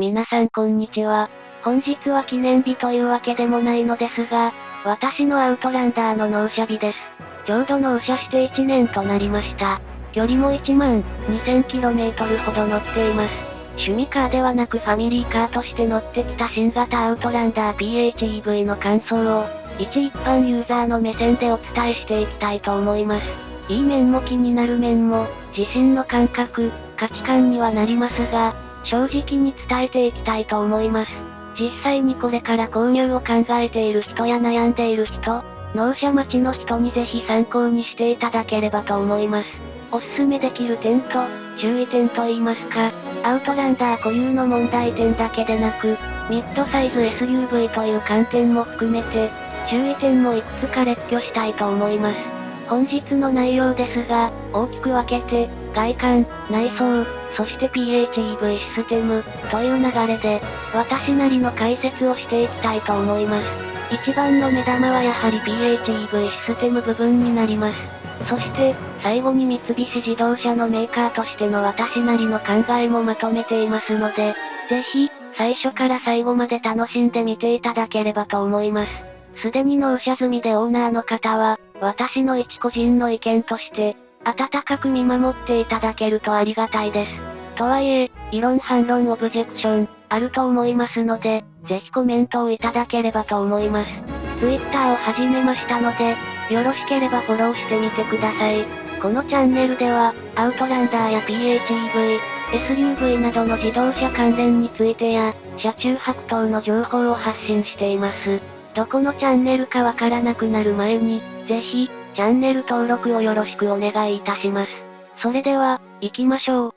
皆さんこんにちは。本日は記念日というわけでもないのですが、私のアウトランダーの納車日です。ちょうど納車して1年となりました。距離も1万 2000km ほど乗っています。趣味カーではなくファミリーカーとして乗ってきた新型アウトランダー PHEV の感想を、一般ユーザーの目線でお伝えしていきたいと思います。いい面も気になる面も、自身の感覚、価値観にはなりますが、正直に伝えていきたいと思います。実際にこれから購入を考えている人や悩んでいる人、納車待ちの人にぜひ参考にしていただければと思います。おすすめできる点と、注意点と言いますか、アウトランダー固有の問題点だけでなく、ミッドサイズ SUV という観点も含めて、注意点もいくつか列挙したいと思います。本日の内容ですが、大きく分けて、外観、内装、そして PHEV システム、という流れで、私なりの解説をしていきたいと思います。一番の目玉はやはり PHEV システム部分になります。そして、最後に三菱自動車のメーカーとしての私なりの考えもまとめていますので、ぜひ、最初から最後まで楽しんでみていただければと思います。すでに納車済みでオーナーの方は、私の一個人の意見として、温かく見守っていただけるとありがたいです。とはいえ、異論反論オブジェクション、あると思いますので、ぜひコメントをいただければと思います。Twitter を始めましたので、よろしければフォローしてみてください。このチャンネルでは、アウトランダーや PHEV、SUV などの自動車関連についてや、車中泊等の情報を発信しています。どこのチャンネルかわからなくなる前に、ぜひ、チャンネル登録をよろしくお願いいたします。それでは、行きましょう。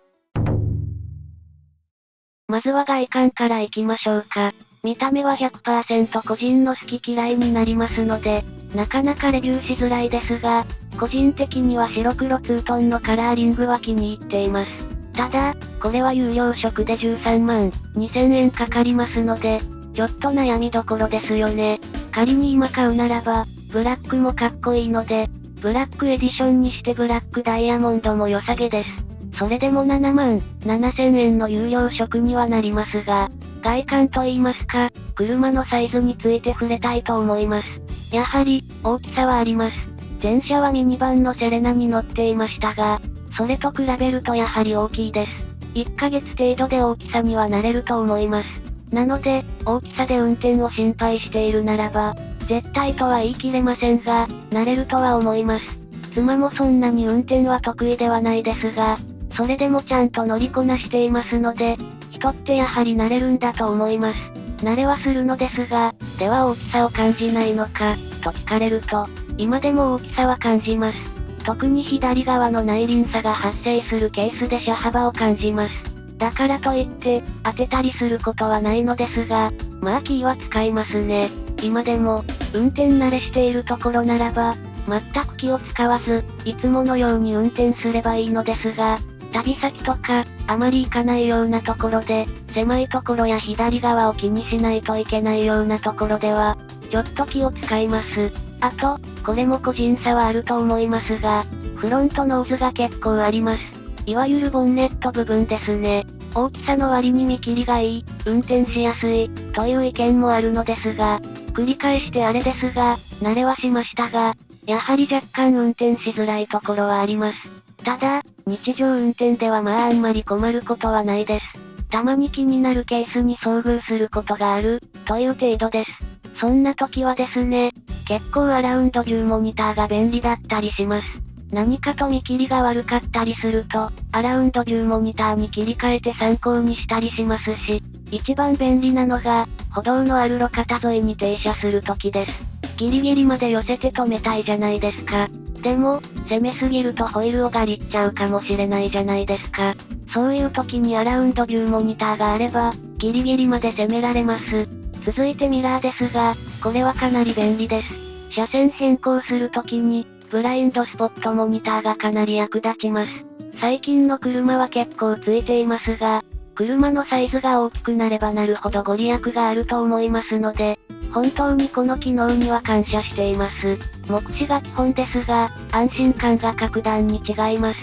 まずは外観から行きましょうか。見た目は 100% 個人の好き嫌いになりますので、なかなかレビューしづらいですが、個人的には白黒ツートンのカラーリングは気に入っています。ただ、これは有料色で13万2000円かかりますので、ちょっと悩みどころですよね。仮に今買うならば、ブラックもかっこいいので、ブラックエディションにしてブラックダイヤモンドも良さげです。それでも7万7000円の有料色にはなりますが、外観と言いますか、車のサイズについて触れたいと思います。やはり、大きさはあります。前車はミニバンのセレナに乗っていましたが、それと比べるとやはり大きいです。1ヶ月程度で大きさにはなれると思います。なので、大きさで運転を心配しているならば、絶対とは言い切れませんが、慣れるとは思います。妻もそんなに運転は得意ではないですが、それでもちゃんと乗りこなしていますので、人ってやはり慣れるんだと思います。慣れはするのですが、では大きさを感じないのか、と聞かれると、今でも大きさは感じます。特に左側の内輪差が発生するケースで車幅を感じます。だからといって、当てたりすることはないのですが、まあ気は使いますね。今でも、運転慣れしているところならば、全く気を使わず、いつものように運転すればいいのですが、旅先とか、あまり行かないようなところで、狭いところや左側を気にしないといけないようなところでは、ちょっと気を使います。あと、これも個人差はあると思いますが、フロントノーズが結構あります。いわゆるボンネット部分ですね。大きさの割に見切りがいい、運転しやすい、という意見もあるのですが、繰り返してあれですが、慣れはしましたが、やはり若干運転しづらいところはあります。ただ、日常運転ではまああんまり困ることはないです。たまに気になるケースに遭遇することがある、という程度です。そんな時はですね、結構アラウンドビューモニターが便利だったりします。何かと見切りが悪かったりすると、アラウンドビューモニターに切り替えて参考にしたりしますし、一番便利なのが、歩道のある路肩沿いに停車する時です。ギリギリまで寄せて止めたいじゃないですか。でも、攻めすぎるとホイールをガリっちゃうかもしれないじゃないですか。そういう時にアラウンドビューモニターがあれば、ギリギリまで攻められます。続いてミラーですが、これはかなり便利です。車線変更する時に、ブラインドスポットモニターがかなり役立ちます。最近の車は結構ついていますが、車のサイズが大きくなればなるほどご利益があると思いますので、本当にこの機能には感謝しています。目視が基本ですが、安心感が格段に違います。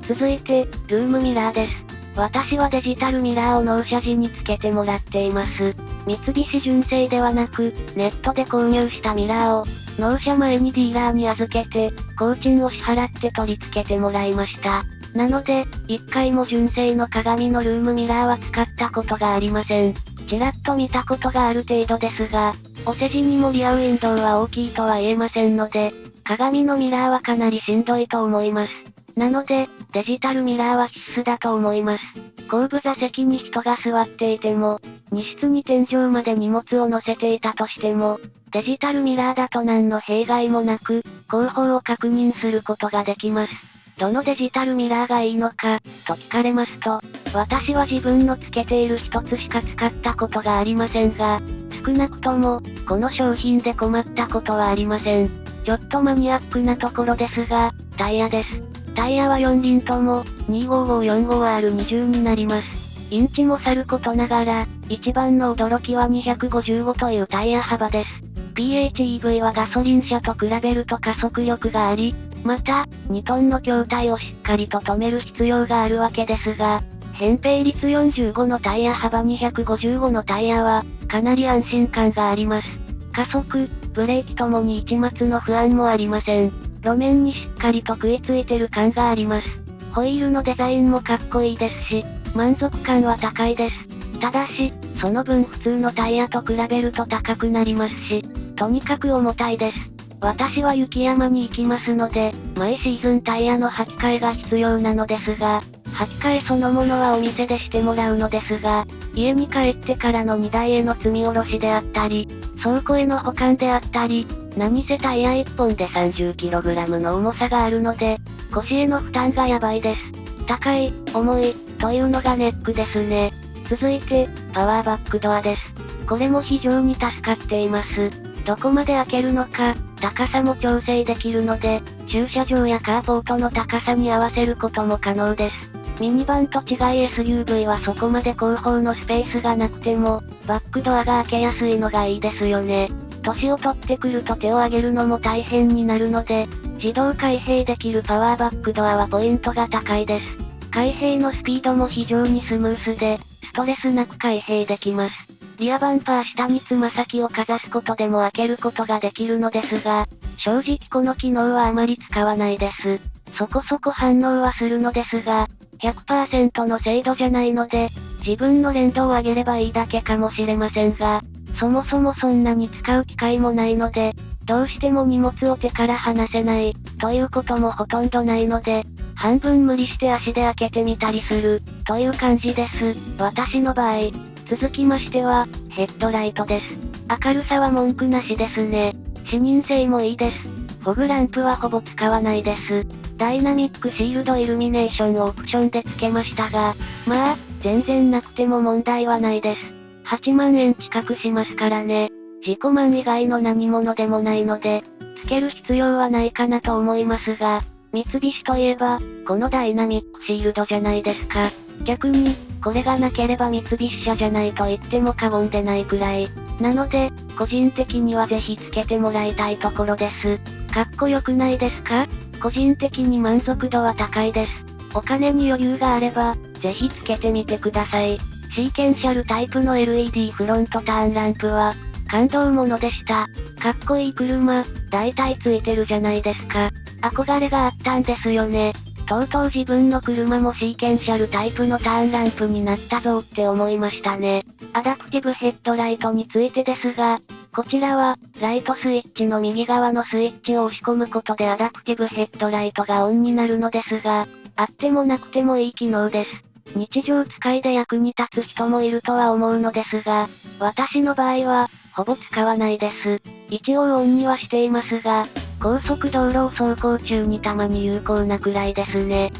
続いて、ルームミラーです。私はデジタルミラーを納車時につけてもらっています。三菱純正ではなく、ネットで購入したミラーを、納車前にディーラーに預けて、工賃を支払って取り付けてもらいました。なので、一回も純正の鏡のルームミラーは使ったことがありません。ちらっと見たことがある程度ですが、お世辞にもリアウィンドウは大きいとは言えませんので、鏡のミラーはかなりしんどいと思います。なので、デジタルミラーは必須だと思います。後部座席に人が座っていても、荷室に天井まで荷物を乗せていたとしても、デジタルミラーだと何の弊害もなく、後方を確認することができます。どのデジタルミラーがいいのか、と聞かれますと、私は自分のつけている一つしか使ったことがありませんが、少なくとも、この商品で困ったことはありません。ちょっとマニアックなところですが、タイヤです。タイヤは4輪とも、25545R20 になります。インチもさることながら、一番の驚きは255というタイヤ幅です。PHEV はガソリン車と比べると加速力があり、また、2トンの筐体をしっかりと止める必要があるわけですが、扁平率45のタイヤ幅255のタイヤは、かなり安心感があります。加速、ブレーキともに一末の不安もありません。路面にしっかりと食いついてる感があります。ホイールのデザインもかっこいいですし、満足感は高いです。ただし、その分普通のタイヤと比べると高くなりますし、とにかく重たいです。私は雪山に行きますので、毎シーズンタイヤの履き替えが必要なのですが、履き替えそのものはお店でしてもらうのですが、家に帰ってからの荷台への積み下ろしであったり、倉庫への保管であったり、何せタイヤ1本で 30kg の重さがあるので、腰への負担がやばいです。高い、重い、というのがネックですね。続いて、パワーバックドアです。これも非常に助かっています。どこまで開けるのか、高さも調整できるので、駐車場やカーポートの高さに合わせることも可能です。ミニバンと違い SUV はそこまで後方のスペースがなくても、バックドアが開けやすいのがいいですよね。年を取ってくると手を上げるのも大変になるので、自動開閉できるパワーバックドアはポイントが高いです。開閉のスピードも非常にスムースで、ストレスなく開閉できます。リアバンパー下につま先をかざすことでも開けることができるのですが、正直この機能はあまり使わないです。そこそこ反応はするのですが、100% の精度じゃないので、自分の連動を上げればいいだけかもしれませんが、そもそもそんなに使う機会もないので、どうしても荷物を手から離せない、ということもほとんどないので、半分無理して足で開けてみたりする、という感じです。私の場合。続きましては、ヘッドライトです。明るさは文句なしですね。視認性もいいです。フォグランプはほぼ使わないです。ダイナミックシールドイルミネーションをオプションで付けましたが、まあ、全然なくても問題はないです。8万円近くしますからね。自己満以外の何物でもないので、付ける必要はないかなと思いますが、三菱といえば、このダイナミックシールドじゃないですか。逆に、これがなければ三菱車じゃないと言っても過言でないくらい。なので、個人的にはぜひ付けてもらいたいところです。かっこよくないですか？個人的に満足度は高いです。お金に余裕があれば、ぜひ付けてみてください。シーケンシャルタイプの LED フロントターンランプは、感動ものでした。かっこいい車、大体ついてるじゃないですか。憧れがあったんですよね。とうとう自分の車もシーケンシャルタイプのターンランプになったぞって思いましたね。アダプティブヘッドライトについてですが、こちらは、ライトスイッチの右側のスイッチを押し込むことでアダプティブヘッドライトがオンになるのですが、あってもなくてもいい機能です。日常使いで役に立つ人もいるとは思うのですが、私の場合は、ほぼ使わないです。一応オンにはしていますが、高速道路を走行中にたまに有効なくらいですね。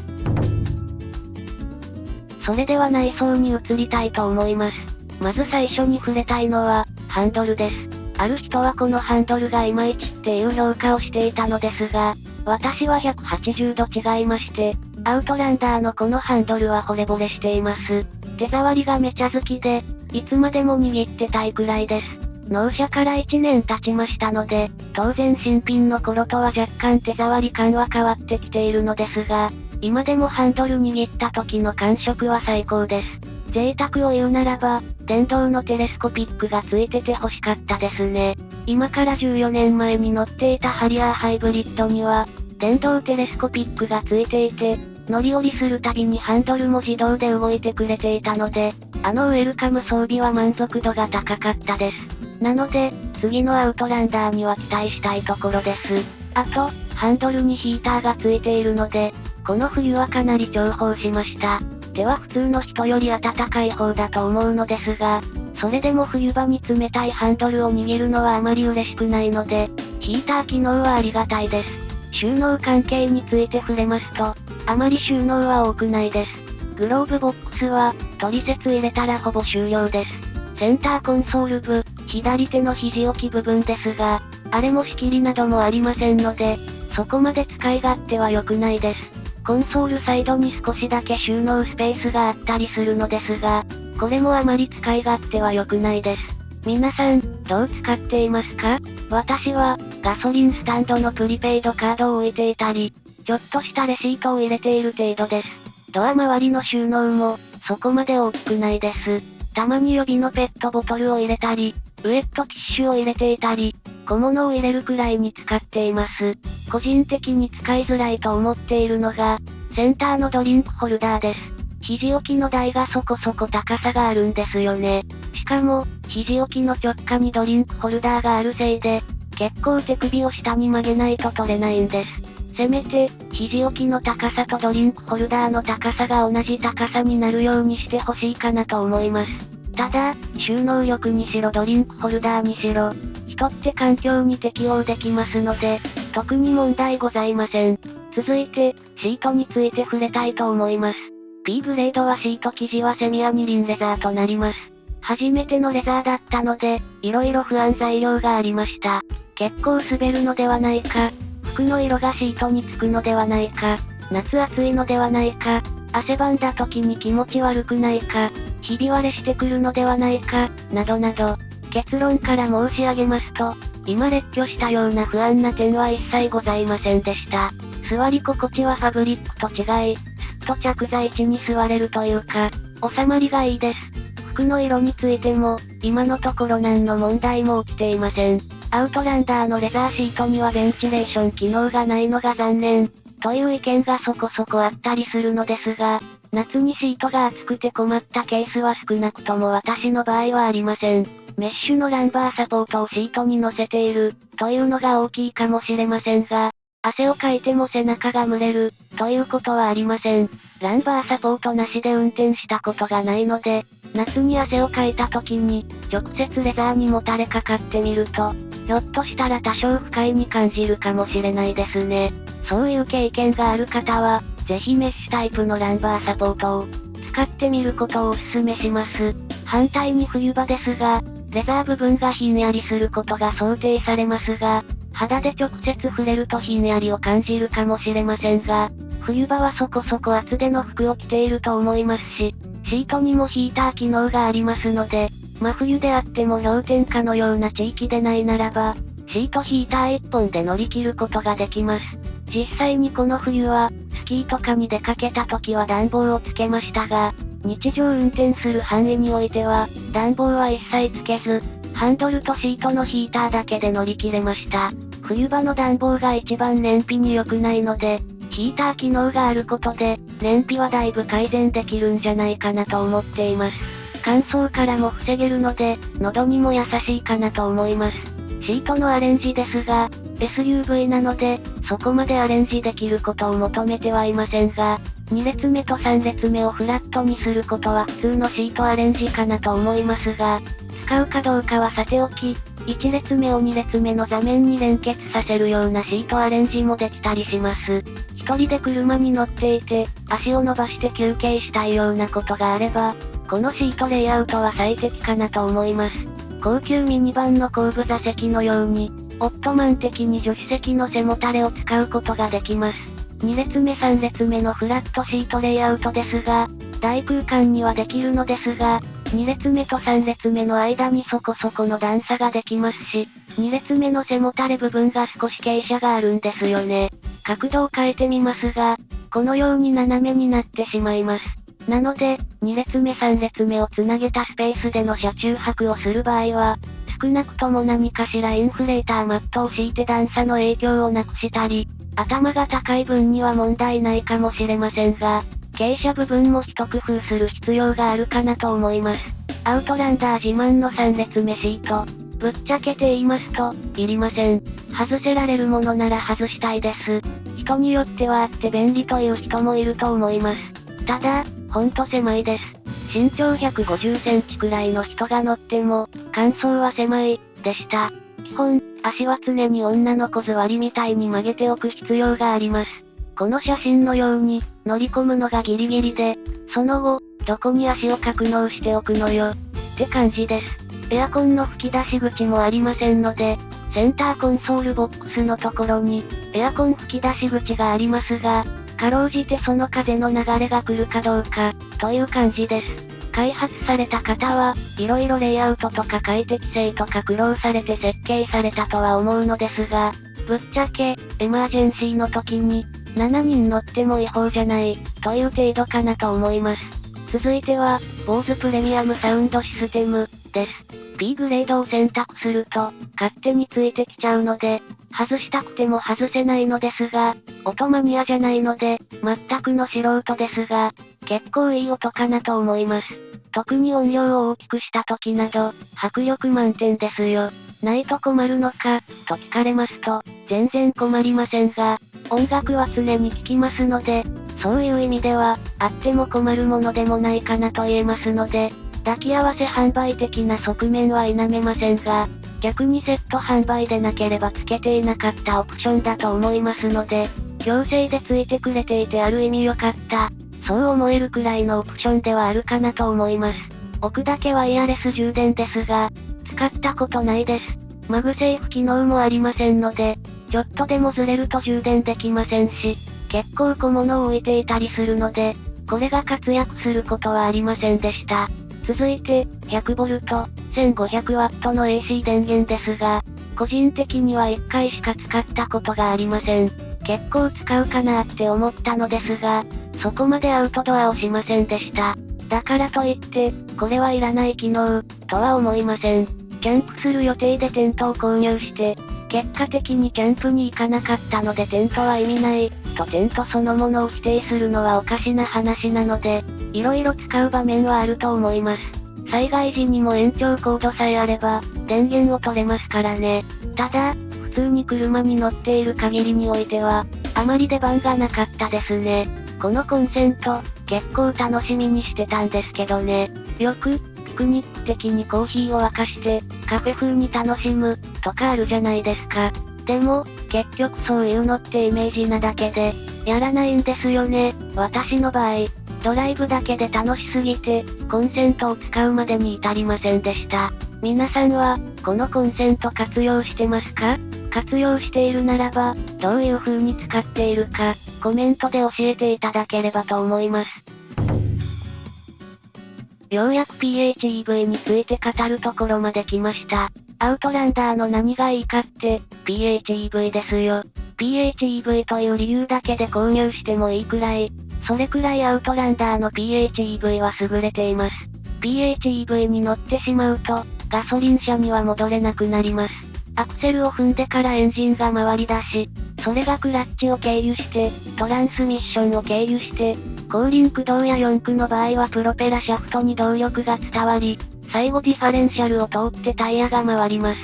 それでは内装に移りたいと思います。まず最初に触れたいのは、ハンドルです。ある人はこのハンドルがいまいちっていう評価をしていたのですが、私は180度違いまして、アウトランダーのこのハンドルは惚れ惚れしています。手触りがめちゃ好きで、いつまでも握ってたいくらいです。納車から1年経ちましたので、当然新品の頃とは若干手触り感は変わってきているのですが、今でもハンドル握った時の感触は最高です。贅沢を言うならば、電動のテレスコピックがついてて欲しかったですね。今から14年前に乗っていたハリアーハイブリッドには、電動テレスコピックがついていて、乗り降りするたびにハンドルも自動で動いてくれていたので、ウェルカム装備は満足度が高かったです。なので、次のアウトランダーには期待したいところです。あと、ハンドルにヒーターがついているので、この冬はかなり重宝しました。手は普通の人より暖かい方だと思うのですが、それでも冬場に冷たいハンドルを握るのはあまり嬉しくないので、ヒーター機能はありがたいです。収納関係について触れますと、あまり収納は多くないです。グローブボックスは、取説入れたらほぼ終了です。センターコンソール部、左手の肘置き部分ですが、あれも仕切りなどもありませんので、そこまで使い勝手は良くないです。コンソールサイドに少しだけ収納スペースがあったりするのですが、これもあまり使い勝手は良くないです。皆さん、どう使っていますか？私は、ガソリンスタンドのプリペイドカードを置いていたり、ちょっとしたレシートを入れている程度です。ドア周りの収納も、そこまで大きくないです。たまに予備のペットボトルを入れたり、ウエットティッシュを入れていたり、小物を入れるくらいに使っています。個人的に使いづらいと思っているのが、センターのドリンクホルダーです。肘置きの台がそこそこ高さがあるんですよね。しかも、肘置きの直下にドリンクホルダーがあるせいで、結構手首を下に曲げないと取れないんです。せめて、肘置きの高さとドリンクホルダーの高さが同じ高さになるようにしてほしいかなと思います。ただ、収納力にしろドリンクホルダーにしろ、人って環境に適応できますので、特に問題ございません。続いて、シートについて触れたいと思います。P グレードはシート生地はセミアニリンレザーとなります。初めてのレザーだったので、色々不安材料がありました。結構滑るのではないか、服の色がシートにつくのではないか、夏暑いのではないか、汗ばんだ時に気持ち悪くないか、ひび割れしてくるのではないか、などなど、結論から申し上げますと、今列挙したような不安な点は一切ございませんでした。座り心地はファブリックと違い、すっと着座位置に座れるというか、収まりがいいです。服の色についても、今のところ何の問題も起きていません。アウトランダーのレザーシートにはベンチレーション機能がないのが残念、という意見がそこそこあったりするのですが、夏にシートが暑くて困ったケースは少なくとも私の場合はありません。メッシュのランバーサポートをシートに乗せている、というのが大きいかもしれませんが、汗をかいても背中が蒸れる、ということはありません。ランバーサポートなしで運転したことがないので、夏に汗をかいた時に、直接レザーにもたれかかってみると、ひょっとしたら多少不快に感じるかもしれないですね。そういう経験がある方は、ぜひメッシュタイプのランバーサポートを、使ってみることをお勧めします。反対に冬場ですが、レザー部分がひんやりすることが想定されますが、肌で直接触れるとひんやりを感じるかもしれませんが、冬場はそこそこ厚手の服を着ていると思いますし、シートにもヒーター機能がありますので、真冬であっても氷点下のような地域でないならば、シートヒーター1本で乗り切ることができます。実際にこの冬は、スキーとかに出かけた時は暖房をつけましたが、日常運転する範囲においては、暖房は一切つけず、ハンドルとシートのヒーターだけで乗り切れました。冬場の暖房が一番燃費に良くないので、ヒーター機能があることで、燃費はだいぶ改善できるんじゃないかなと思っています。乾燥からも防げるので、喉にも優しいかなと思います。シートのアレンジですが、SUV なので、そこまでアレンジできることを求めてはいませんが、2列目と3列目をフラットにすることは普通のシートアレンジかなと思いますが、使うかどうかはさておき、1列目を2列目の座面に連結させるようなシートアレンジもできたりします。一人で車に乗っていて、足を伸ばして休憩したいようなことがあれば、このシートレイアウトは最適かなと思います。高級ミニバンの後部座席のように、オットマン的に助手席の背もたれを使うことができます。2列目3列目のフラットシートレイアウトですが、大空間にはできるのですが、2列目と3列目の間にそこそこの段差ができますし、2列目の背もたれ部分が少し傾斜があるんですよね。角度を変えてみますが、このように斜めになってしまいます。なので、2列目3列目をつなげたスペースでの車中泊をする場合は、少なくとも何かしらインフレーターマットを敷いて段差の影響をなくしたり、頭が高い分には問題ないかもしれませんが、傾斜部分も一工夫する必要があるかなと思います。アウトランダー自慢の3列目シート。ぶっちゃけて言いますと、いりません。外せられるものなら外したいです。人によってはあって便利という人もいると思います。ただ、ほんと狭いです。身長150センチくらいの人が乗っても、間奏は狭い、でした。基本、足は常に女の子座りみたいに曲げておく必要があります。この写真のように、乗り込むのがギリギリで、その後、どこに足を格納しておくのよ、って感じです。エアコンの吹き出し口もありませんので、センターコンソールボックスのところに、エアコン吹き出し口がありますが、かろうじてその風の流れが来るかどうか、という感じです。開発された方は、色々レイアウトとか快適性とか苦労されて設計されたとは思うのですが、ぶっちゃけ、エマージェンシーの時に、7人乗っても違法じゃない、という程度かなと思います。続いては、BOSEプレミアムサウンドシステム、です。P グレードを選択すると、勝手についてきちゃうので、外したくても外せないのですが、音マニアじゃないので、全くの素人ですが、結構いい音かなと思います。特に音量を大きくした時など、迫力満点ですよ。ないと困るのか、と聞かれますと、全然困りませんが、音楽は常に聴きますので、そういう意味では、あっても困るものでもないかなと言えますので、抱き合わせ販売的な側面は否めませんが、逆にセット販売でなければ付けていなかったオプションだと思いますので、強制で付いてくれていてある意味良かった。そう思えるくらいのオプションではあるかなと思います。置くだけワイヤレス充電ですが、使ったことないです。マグセーフ機能もありませんので、ちょっとでもずれると充電できませんし、結構小物を置いていたりするので、これが活躍することはありませんでした。続いて、100V、1500W の AC 電源ですが、個人的には1回しか使ったことがありません。結構使うかなって思ったのですが、そこまでアウトドアをしませんでした。だからといって、これはいらない機能、とは思いません。キャンプする予定でテントを購入して、結果的にキャンプに行かなかったのでテントは意味ない、とテントそのものを否定するのはおかしな話なので、色々使う場面はあると思います。災害時にも延長コードさえあれば、電源を取れますからね。ただ、普通に車に乗っている限りにおいては、あまり出番がなかったですね。このコンセント、結構楽しみにしてたんですけどね。よく、ピクニック的にコーヒーを沸かして、カフェ風に楽しむ、とかあるじゃないですか。でも、結局そういうのってイメージなだけで、やらないんですよね、私の場合。ドライブだけで楽しすぎて、コンセントを使うまでに至りませんでした。皆さんは、このコンセント活用してますか？活用しているならば、どういう風に使っているか、コメントで教えていただければと思います。ようやく PHEV について語るところまで来ました。アウトランダーの何がいいかって、PHEV ですよ。PHEV という理由だけで購入してもいいくらい、それくらいアウトランダーの PHEV は優れています。PHEV に乗ってしまうと、ガソリン車には戻れなくなります。アクセルを踏んでからエンジンが回り出し、それがクラッチを経由して、トランスミッションを経由して、後輪駆動や四駆の場合はプロペラシャフトに動力が伝わり、最後ディファレンシャルを通ってタイヤが回ります。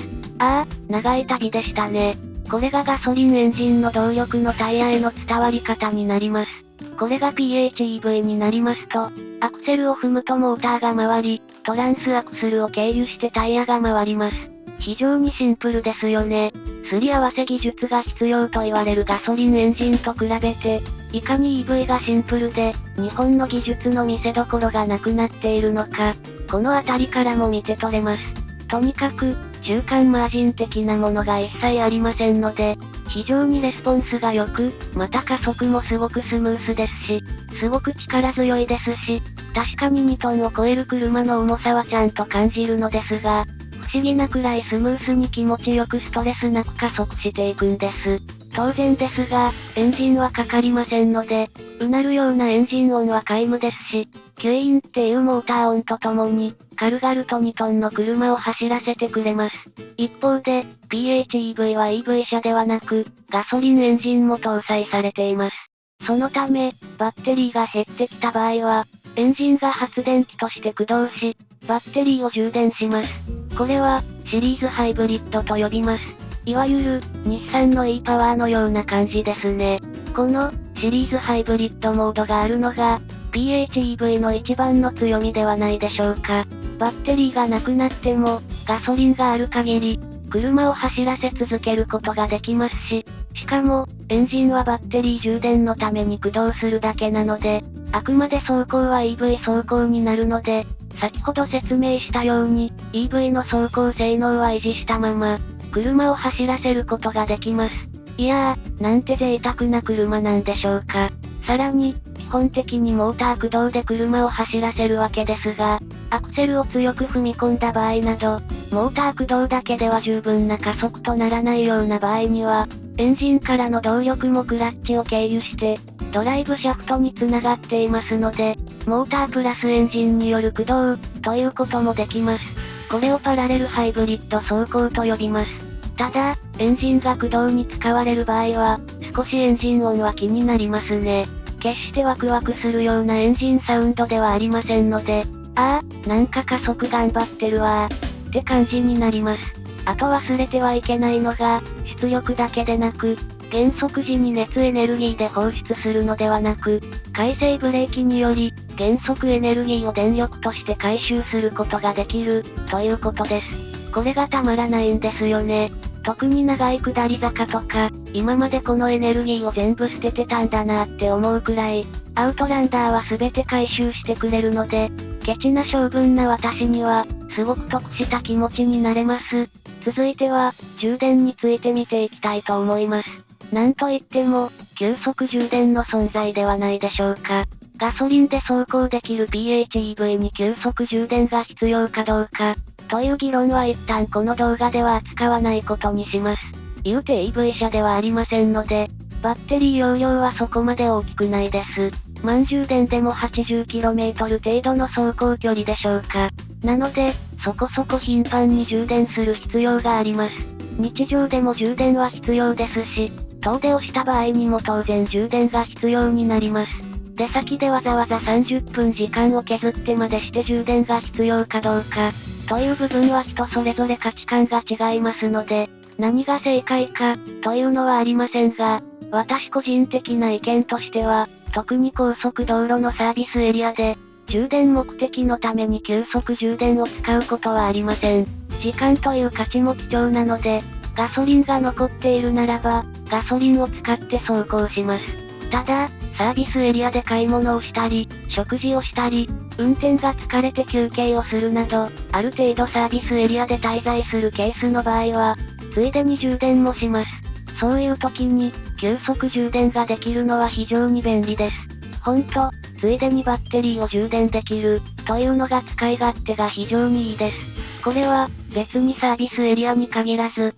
長い旅でしたね。これがガソリンエンジンの動力のタイヤへの伝わり方になります。これが PHEV になりますと、アクセルを踏むとモーターが回り、トランスアクスルを経由してタイヤが回ります。非常にシンプルですよね。すり合わせ技術が必要と言われるガソリンエンジンと比べて、いかに EV がシンプルで、日本の技術の見せ所がなくなっているのか、このあたりからも見て取れます。とにかく、中間マージン的なものが一切ありませんので、非常にレスポンスが良く、また加速もすごくスムースですし、すごく力強いですし、確かに2トンを超える車の重さはちゃんと感じるのですが、不思議なくらいスムースに気持ちよくストレスなく加速していくんです。当然ですが、エンジンはかかりませんので、うなるようなエンジン音は皆無ですし、吸引っていうモーター音とともに、軽々と2トンの車を走らせてくれます。一方で、PHEV は EV 車ではなく、ガソリンエンジンも搭載されています。そのため、バッテリーが減ってきた場合は、エンジンが発電機として駆動し、バッテリーを充電します。これは、シリーズハイブリッドと呼びます。いわゆる、日産の e パワーのような感じですね。この、シリーズハイブリッドモードがあるのが、PHEV の一番の強みではないでしょうか。バッテリーがなくなっても、ガソリンがある限り、車を走らせ続けることができますし、しかも、エンジンはバッテリー充電のために駆動するだけなので、あくまで走行は EV 走行になるので、先ほど説明したように、EV の走行性能は維持したまま、車を走らせることができます。いやー、なんて贅沢な車なんでしょうか。さらに、基本的にモーター駆動で車を走らせるわけですが、アクセルを強く踏み込んだ場合など、モーター駆動だけでは十分な加速とならないような場合には、エンジンからの動力もクラッチを経由して、ドライブシャフトに繋がっていますので、モータープラスエンジンによる駆動、ということもできます。これをパラレルハイブリッド走行と呼びます。ただ、エンジンが駆動に使われる場合は、少しエンジン音は気になりますね。決してワクワクするようなエンジンサウンドではありませんので、なんか加速頑張ってるわー、って感じになります。あと忘れてはいけないのが、出力だけでなく、減速時に熱エネルギーで放出するのではなく、回生ブレーキにより、減速エネルギーを電力として回収することができる、ということです。これがたまらないんですよね。特に長い下り坂とか、今までこのエネルギーを全部捨ててたんだなって思うくらい、アウトランダーは全て回収してくれるので、ケチな性分な私には、すごく得した気持ちになれます。続いては、充電について見ていきたいと思います。なんといっても、急速充電の存在ではないでしょうか。ガソリンで走行できる PHEV に急速充電が必要かどうか、という議論は一旦この動画では扱わないことにします。言うて EV 車ではありませんので、バッテリー容量はそこまで大きくないです。満充電でも 80km 程度の走行距離でしょうか。なので、そこそこ頻繁に充電する必要があります。日常でも充電は必要ですし、遠出をした場合にも当然充電が必要になります。出先でわざわざ30分時間を削ってまでして充電が必要かどうか、という部分は人それぞれ価値観が違いますので、何が正解か、というのはありませんが、私個人的な意見としては、特に高速道路のサービスエリアで、充電目的のために急速充電を使うことはありません。時間という価値も貴重なので、ガソリンが残っているならば、ガソリンを使って走行します。ただ、サービスエリアで買い物をしたり、食事をしたり、運転が疲れて休憩をするなど、ある程度サービスエリアで滞在するケースの場合は、ついでに充電もします。そういう時に、急速充電ができるのは非常に便利です。ほんと、ついでにバッテリーを充電できる、というのが使い勝手が非常にいいです。これは、別にサービスエリアに限らず、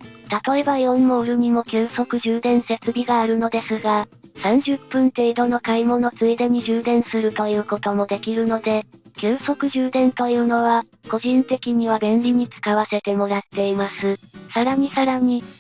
例えばイオンモールにも急速充電設備があるのですが、30分程度の買い物ついでに充電するということもできるので、急速充電というのは、個人的には便利に使わせてもらっています。さらに、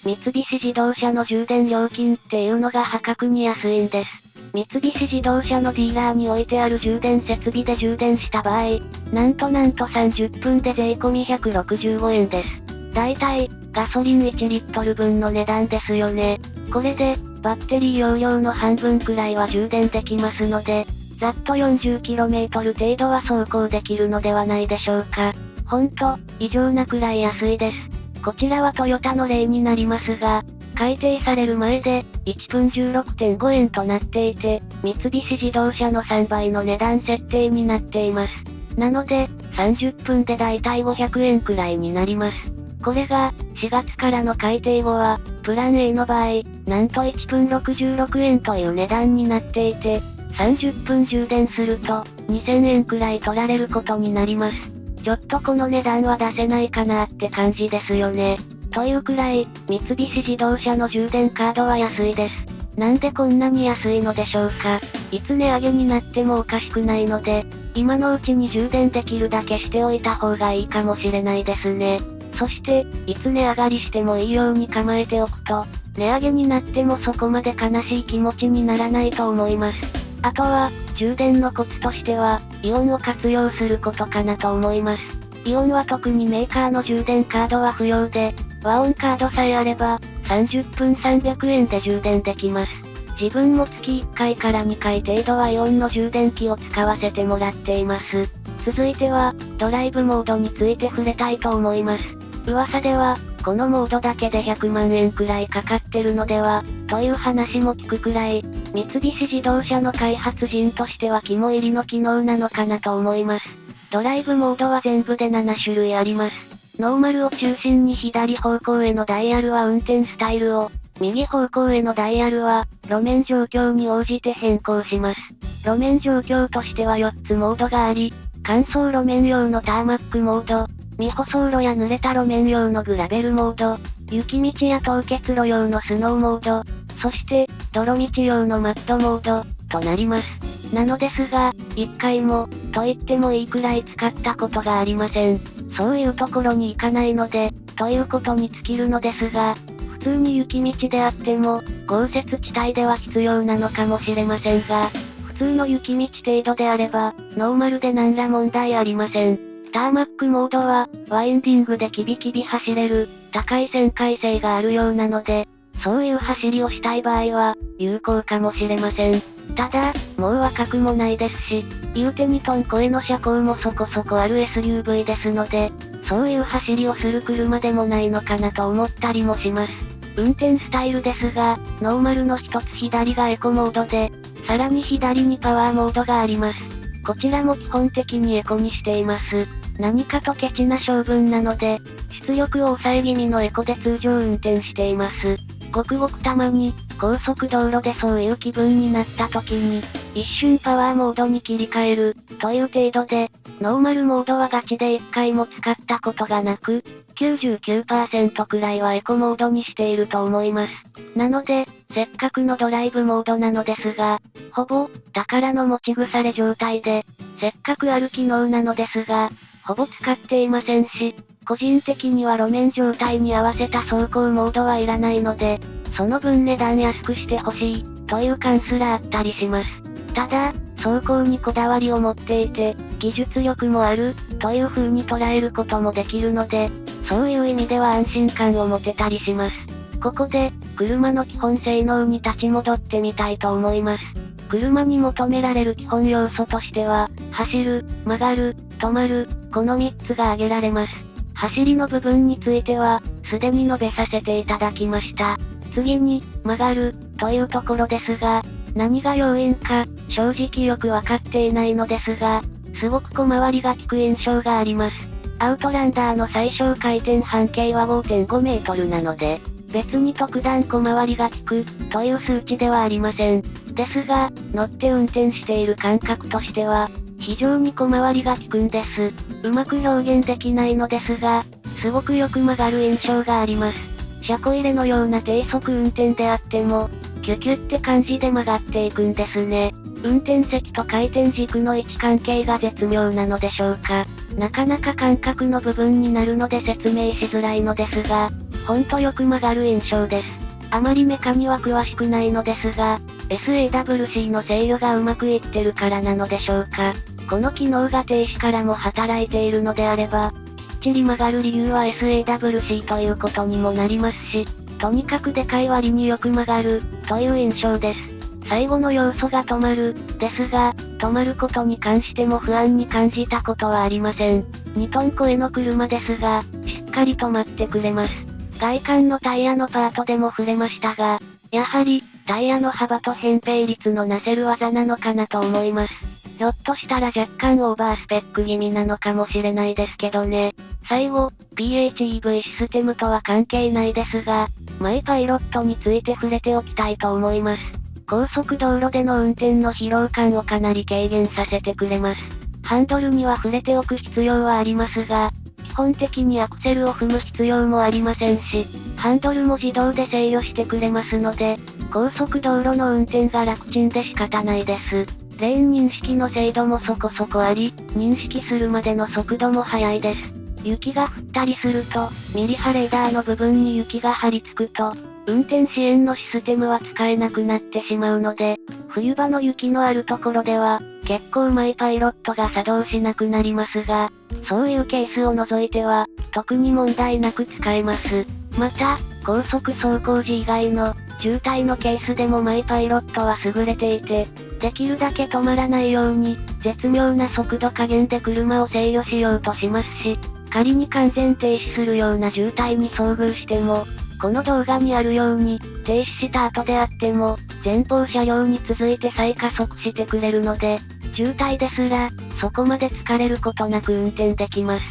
三菱自動車の充電料金っていうのが破格に安いんです。三菱自動車のディーラーに置いてある充電設備で充電した場合、なんと30分で税込み165円です。だいたい、ガソリン1リットル分の値段ですよね。これで、バッテリー容量の半分くらいは充電できますので、ざっと 40km 程度は走行できるのではないでしょうか。ほんと、異常なくらい安いです。こちらはトヨタの例になりますが、改定される前で、1分 16.5 円となっていて、三菱自動車の3倍の値段設定になっています。なので、30分でだいたい500円くらいになります。これが、4月からの改定後は、プラン A の場合、なんと1分66円という値段になっていて、30分充電すると、2000円くらい取られることになります。ちょっとこの値段は出せないかなって感じですよね。というくらい、三菱自動車の充電カードは安いです。なんでこんなに安いのでしょうか。いつ値上げになってもおかしくないので、今のうちに充電できるだけしておいた方がいいかもしれないですね。そして、いつ値上がりしてもいいように構えておくと、値上げになってもそこまで悲しい気持ちにならないと思います。あとは、充電のコツとしては、イオンを活用することかなと思います。イオンは特にメーカーの充電カードは不要で、和音カードさえあれば、30分300円で充電できます。自分も月1回から2回程度はイオンの充電器を使わせてもらっています。続いては、ドライブモードについて触れたいと思います。噂では、このモードだけで100万円くらいかかってるのでは、という話も聞くくらい、三菱自動車の開発陣としては肝入りの機能なのかなと思います。ドライブモードは全部で7種類あります。ノーマルを中心に左方向へのダイヤルは運転スタイルを、右方向へのダイヤルは、路面状況に応じて変更します。路面状況としては4つモードがあり、乾燥路面用のターマックモード、未舗装路や濡れた路面用のグラベルモード、雪道や凍結路用のスノーモード、そして、泥道用のマットモード、となります。なのですが、一回も、と言ってもいいくらい使ったことがありません。そういうところに行かないので、ということに尽きるのですが、普通に雪道であっても、豪雪地帯では必要なのかもしれませんが、普通の雪道程度であれば、ノーマルで何ら問題ありません。ターマックモードは、ワインディングでキビキビ走れる、高い旋回性があるようなので、そういう走りをしたい場合は、有効かもしれません。ただ、もう若くもないですし、言うて2トン超えの車高もそこそこある SUV ですので、そういう走りをする車でもないのかなと思ったりもします。運転スタイルですが、ノーマルの一つ左がエコモードで、さらに左にパワーモードがあります。こちらも基本的にエコにしています。何かとケチな性分なので、出力を抑え気味のエコで通常運転しています。ごくごくたまに、高速道路でそういう気分になった時に、一瞬パワーモードに切り替える、という程度で、ノーマルモードはガチで一回も使ったことがなく、99% くらいはエコモードにしていると思います。なので、せっかくのドライブモードなのですが、ほぼ、宝の持ち腐れ状態で、せっかくある機能なのですが、ほぼ使っていませんし、個人的には路面状態に合わせた走行モードはいらないので、その分値段安くしてほしい、という感すらあったりします。ただ、走行にこだわりを持っていて、技術力もある、という風に捉えることもできるので、そういう意味では安心感を持てたりします。ここで、車の基本性能に立ち戻ってみたいと思います。車に求められる基本要素としては、走る、曲がる、止まる、この3つが挙げられます。走りの部分については、すでに述べさせていただきました。次に、曲がる、というところですが、何が要因か、正直よくわかっていないのですが、すごく小回りが利く印象があります。アウトランダーの最小回転半径は 5.5 メートルなので、別に特段小回りが利く、という数値ではありません。ですが、乗って運転している感覚としては、非常に小回りが利くんです。うまく表現できないのですが、すごくよく曲がる印象があります。車庫入れのような低速運転であっても、キュキュって感じで曲がっていくんですね。運転席と回転軸の位置関係が絶妙なのでしょうか。なかなか感覚の部分になるので説明しづらいのですが、ほんとよく曲がる印象です。あまりメカには詳しくないのですが、SAWC の制御がうまくいってるからなのでしょうか。この機能が停止からも働いているのであれば、きっちり曲がる理由は SAWC ということにもなりますし、とにかくでかい割によく曲がる、という印象です。最後の要素が止まる、ですが、止まることに関しても不安に感じたことはありません。2トン超えの車ですが、しっかり止まってくれます。外観のタイヤのパートでも触れましたが、やはり、タイヤの幅と扁平率のなせる技なのかなと思います。ひょっとしたら若干オーバースペック気味なのかもしれないですけどね。最後、PHEV システムとは関係ないですが、マイパイロットについて触れておきたいと思います。高速道路での運転の疲労感をかなり軽減させてくれます。ハンドルには触れておく必要はありますが、基本的にアクセルを踏む必要もありませんし、ハンドルも自動で制御してくれますので、高速道路の運転が楽ちんで仕方ないです。レーン認識の精度もそこそこあり、認識するまでの速度も速いです。雪が降ったりすると、ミリ波レーダーの部分に雪が張り付くと、運転支援のシステムは使えなくなってしまうので、冬場の雪のあるところでは、結構マイパイロットが作動しなくなりますが、そういうケースを除いては、特に問題なく使えます。また、高速走行時以外の、渋滞のケースでもマイパイロットは優れていて、できるだけ止まらないように、絶妙な速度加減で車を制御しようとしますし、仮に完全停止するような渋滞に遭遇しても、この動画にあるように、停止した後であっても、前方車両に続いて再加速してくれるので、渋滞ですら、そこまで疲れることなく運転できます。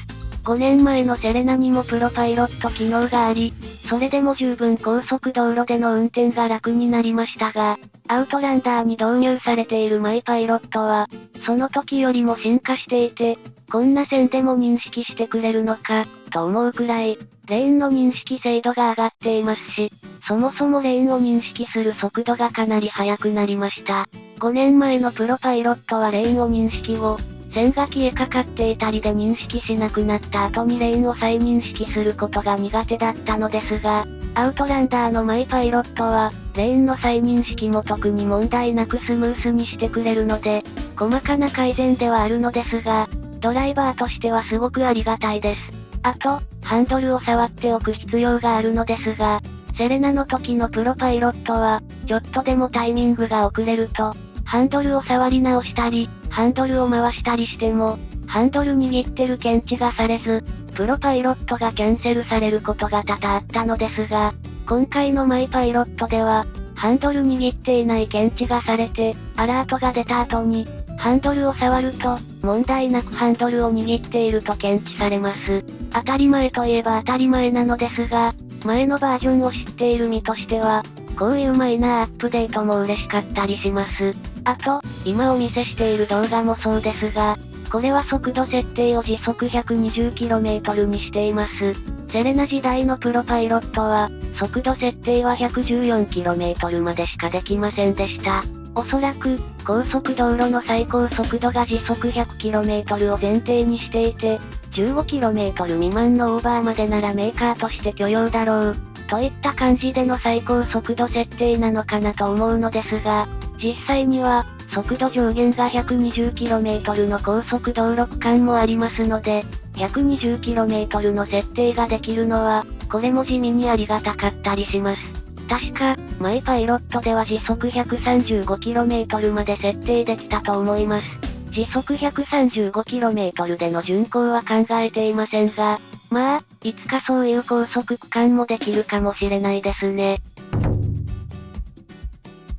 5年前のセレナにもプロパイロット機能があり、それでも十分高速道路での運転が楽になりましたが、アウトランダーに導入されているマイパイロットは、その時よりも進化していて、こんな線でも認識してくれるのか、と思うくらい、レーンの認識精度が上がっていますし、そもそもレーンを認識する速度がかなり速くなりました。5年前のプロパイロットはレーンを認識後、線が消えかかっていたりで認識しなくなった後にレーンを再認識することが苦手だったのですが、アウトランダーのマイパイロットは、レーンの再認識も特に問題なくスムースにしてくれるので、細かな改善ではあるのですが、ドライバーとしてはすごくありがたいです。あと、ハンドルを触っておく必要があるのですが、セレナの時のプロパイロットは、ちょっとでもタイミングが遅れると、ハンドルを触り直したり、ハンドルを回したりしても、ハンドル握ってる検知がされず、プロパイロットがキャンセルされることが多々あったのですが、今回のマイパイロットでは、ハンドル握っていない検知がされて、アラートが出た後に、ハンドルを触ると、問題なくハンドルを握っていると検知されます。当たり前といえば当たり前なのですが、前のバージョンを知っている身としては、こういうマイナーアップデートも嬉しかったりします。あと、今お見せしている動画もそうですが、これは速度設定を時速 120km にしています。セレナ時代のプロパイロットは、速度設定は 114km までしかできませんでした。おそらく、高速道路の最高速度が時速 100km を前提にしていて、15km 未満のオーバーまでならメーカーとして許容だろう、といった感じでの最高速度設定なのかなと思うのですが、実際には、速度上限が 120km の高速道路区間もありますので、120km の設定ができるのは、これも地味にありがたかったりします。確か、マイパイロットでは時速 135km まで設定できたと思います。時速 135km での巡航は考えていませんが、まあ、いつかそういう高速区間もできるかもしれないですね。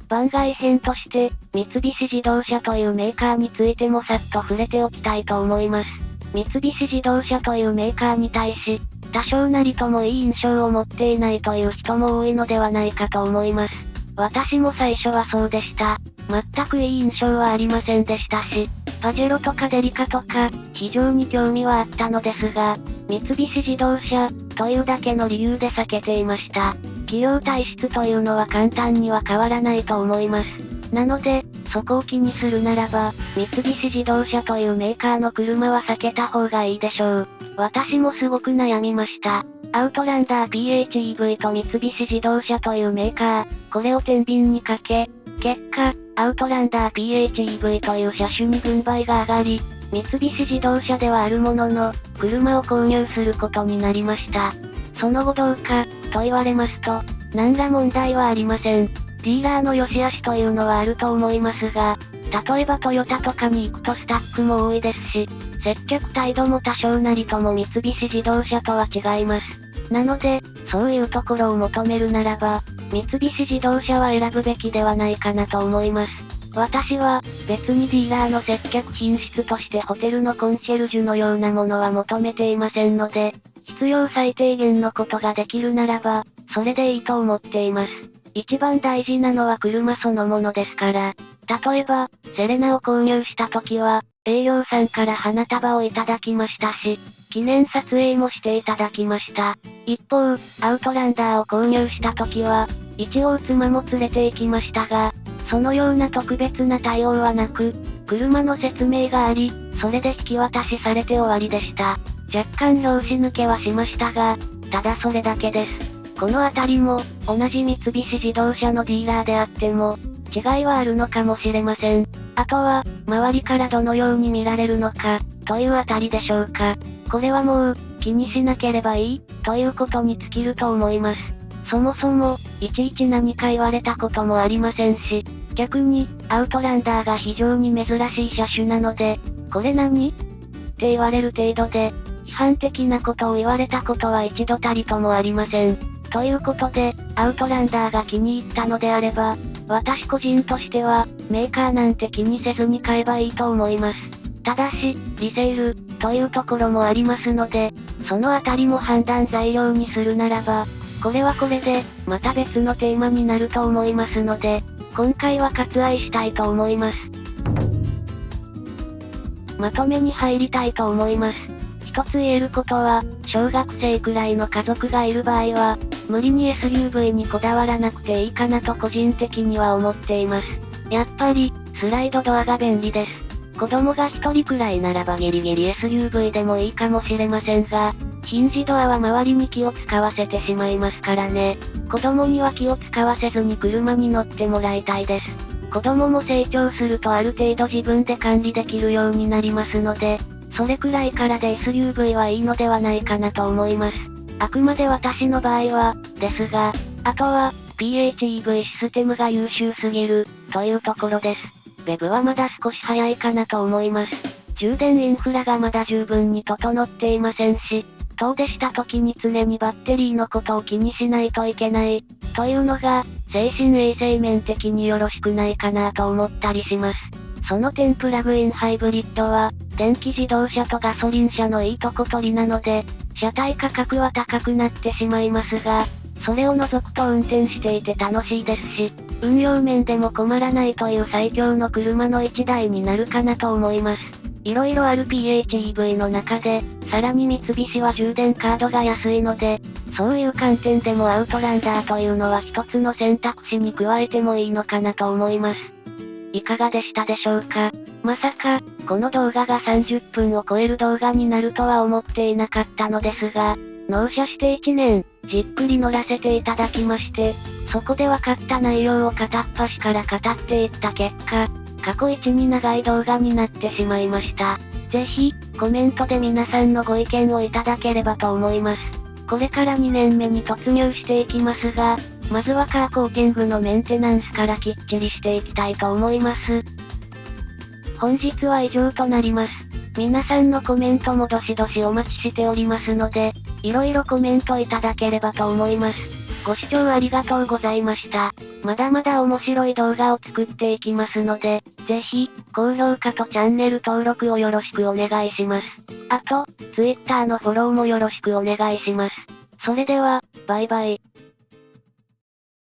番外編として、三菱自動車というメーカーについてもさっと触れておきたいと思います。三菱自動車というメーカーに対し、多少なりともいい印象を持っていないという人も多いのではないかと思います。私も最初はそうでした。全くいい印象はありませんでしたし、パジェロとかデリカとか、非常に興味はあったのですが、三菱自動車、というだけの理由で避けていました。企業体質というのは簡単には変わらないと思います。なので、そこを気にするならば、三菱自動車というメーカーの車は避けた方がいいでしょう。私もすごく悩みました。アウトランダー PHEV と三菱自動車というメーカー、これを天秤にかけ、結果、アウトランダー PHEV という車種に軍配が上がり、三菱自動車ではあるものの、車を購入することになりました。その後どうか、と言われますと、何ら問題はありません。ディーラーの良し悪しというのはあると思いますが、例えばトヨタとかに行くとスタッフも多いですし、接客態度も多少なりとも三菱自動車とは違います。なので、そういうところを求めるならば、三菱自動車は選ぶべきではないかなと思います。私は、別にディーラーの接客品質としてホテルのコンシェルジュのようなものは求めていませんので、必要最低限のことができるならば、それでいいと思っています。一番大事なのは車そのものですから。例えば、セレナを購入した時は、営業さんから花束をいただきましたし、記念撮影もしていただきました。一方、アウトランダーを購入した時は、一応妻も連れて行きましたが、そのような特別な対応はなく、車の説明があり、それで引き渡しされて終わりでした。若干拍子抜けはしましたが、ただそれだけです。このあたりも、同じ三菱自動車のディーラーであっても、違いはあるのかもしれません。あとは、周りからどのように見られるのか、というあたりでしょうか。これはもう、気にしなければいい、ということに尽きると思います。そもそも、いちいち何か言われたこともありませんし、逆に、アウトランダーが非常に珍しい車種なので、これ何って言われる程度で、批判的なことを言われたことは一度たりともありません。ということで、アウトランダーが気に入ったのであれば、私個人としては、メーカーなんて気にせずに買えばいいと思います。ただし、リセール、というところもありますので、そのあたりも判断材料にするならば、これはこれで、また別のテーマになると思いますので、今回は割愛したいと思います。まとめに入りたいと思います。一つ言えることは、小学生くらいの家族がいる場合は、無理に SUV にこだわらなくていいかなと個人的には思っています。やっぱり、スライドドアが便利です。子供が一人くらいならばギリギリ SUV でもいいかもしれませんが、ヒンジドアは周りに気を使わせてしまいますからね。子供には気を使わせずに車に乗ってもらいたいです。子供も成長するとある程度自分で管理できるようになりますので、それくらいからで SUV はいいのではないかなと思います。あくまで私の場合は、ですが、あとは、PHEV システムが優秀すぎる、というところです。BEV はまだ少し早いかなと思います。充電インフラがまだ十分に整っていませんし、遠出した時に常にバッテリーのことを気にしないといけない、というのが、精神衛生面的によろしくないかなと思ったりします。その点プラグインハイブリッドは、電気自動車とガソリン車のいいとこ取りなので、車体価格は高くなってしまいますが、それを除くと運転していて楽しいですし、運用面でも困らないという最強の車の一台になるかなと思います。色々ある PHEV の中で、さらに三菱は充電カードが安いので、そういう観点でもアウトランダーというのは一つの選択肢に加えてもいいのかなと思います。いかがでしたでしょうか？まさか、この動画が30分を超える動画になるとは思っていなかったのですが、納車して1年、じっくり乗らせていただきまして、そこで分かった内容を片っ端から語っていった結果、過去一に長い動画になってしまいました。ぜひ、コメントで皆さんのご意見をいただければと思います。これから2年目に突入していきますが、まずはカーコーティングのメンテナンスからきっちりしていきたいと思います。本日は以上となります。皆さんのコメントもどしどしお待ちしておりますので、色々コメントいただければと思います。ご視聴ありがとうございました。まだまだ面白い動画を作っていきますので、ぜひ、高評価とチャンネル登録をよろしくお願いします。あと、Twitter のフォローもよろしくお願いします。それでは、バイバイ。